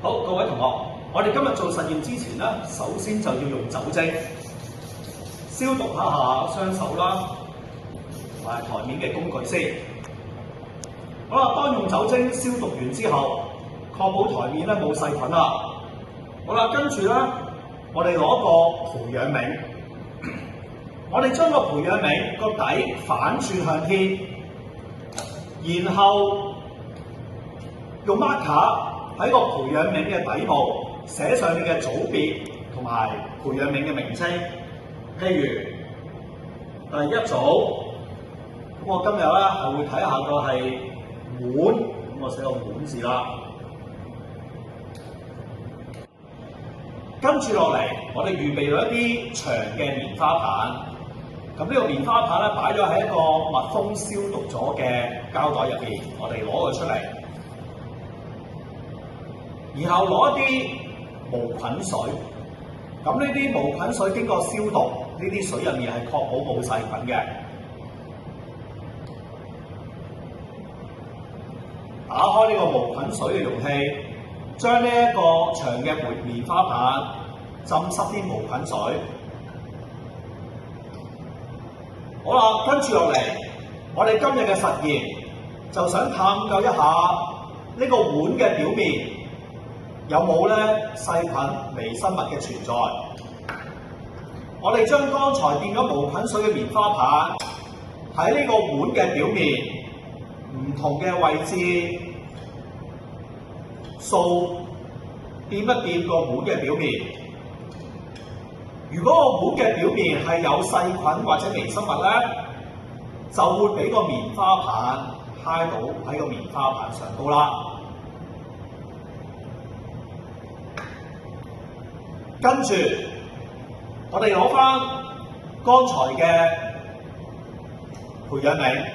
好，各位同學，我哋今日做實驗之前咧，首先就要用酒精消毒下雙手啦，同埋台面嘅工具先。好啦，當用酒精消毒完之後，確保台面咧冇細菌啦。好啦，跟住咧，我哋攞個培養皿，我哋將個培養皿個底反轉向天，然後用 marker 喺個培養皿嘅底部寫上你嘅組別同埋培養皿嘅名稱，譬如第一組，咁我今日咧係會睇下個係碗，咁我寫個碗字啦。跟住落嚟，我哋預備咗一啲長嘅棉花棒，咁呢個棉花棒咧擺咗喺一個密封消毒咗嘅膠袋入邊，我哋攞佢出嚟。然後攞一啲無菌水，咁呢啲無菌水經過消毒，呢啲水入面係確保冇細菌嘅。打開呢個無菌水嘅容器，將呢一個長嘅棉花棒浸濕啲無菌水。好啦，跟住落嚟，我哋今日嘅實驗就想探究一下呢個碗嘅表面有冇咧細菌、微生物嘅存在？我哋將剛才掂咗無菌水嘅棉花棒喺呢個碗嘅表面唔同嘅位置掃掂一掂個碗嘅表面。如果個碗嘅表面係有細菌或者微生物咧，就會俾個棉花棒揩到喺個棉花棒上高啦。跟住，我哋攞翻剛才嘅培養皿，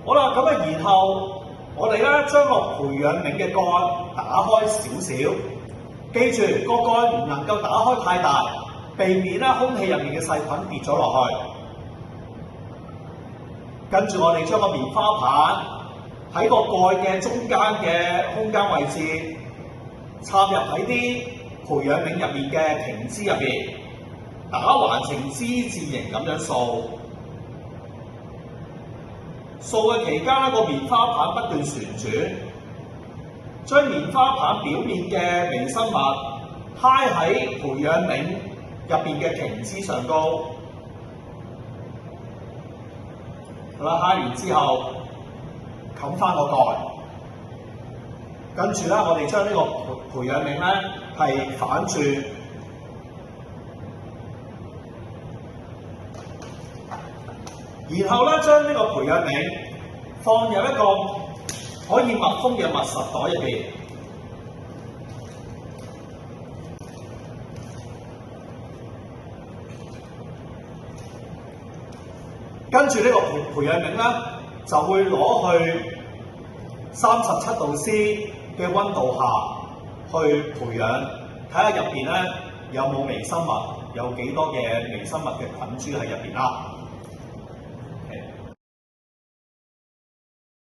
好啦，咁啊，然後我哋咧將個培養皿嘅蓋打開少少，記住個蓋唔能夠打開太大，避免咧空氣入面嘅細菌跌咗落去。跟住我哋將個棉花棒喺個蓋嘅中間嘅空間位置，插入喺啲培養皿入面嘅瓶枝入邊，打橫成之字形咁樣掃。掃嘅期間咧，個棉花棒不斷旋轉，將棉花棒表面嘅微生物揩喺培養皿入邊嘅瓶枝上高。好啦，揩完之後，冚翻個蓋。跟住咧，我哋將呢個培養皿咧係反轉，然後咧將呢個培養皿放入一個可以密封嘅密實袋入邊。跟住呢個培養皿咧就會攞去37度C嘅溫度下去培養，睇下入邊咧有冇微生物，有幾多嘅微生物嘅菌株喺入邊啦。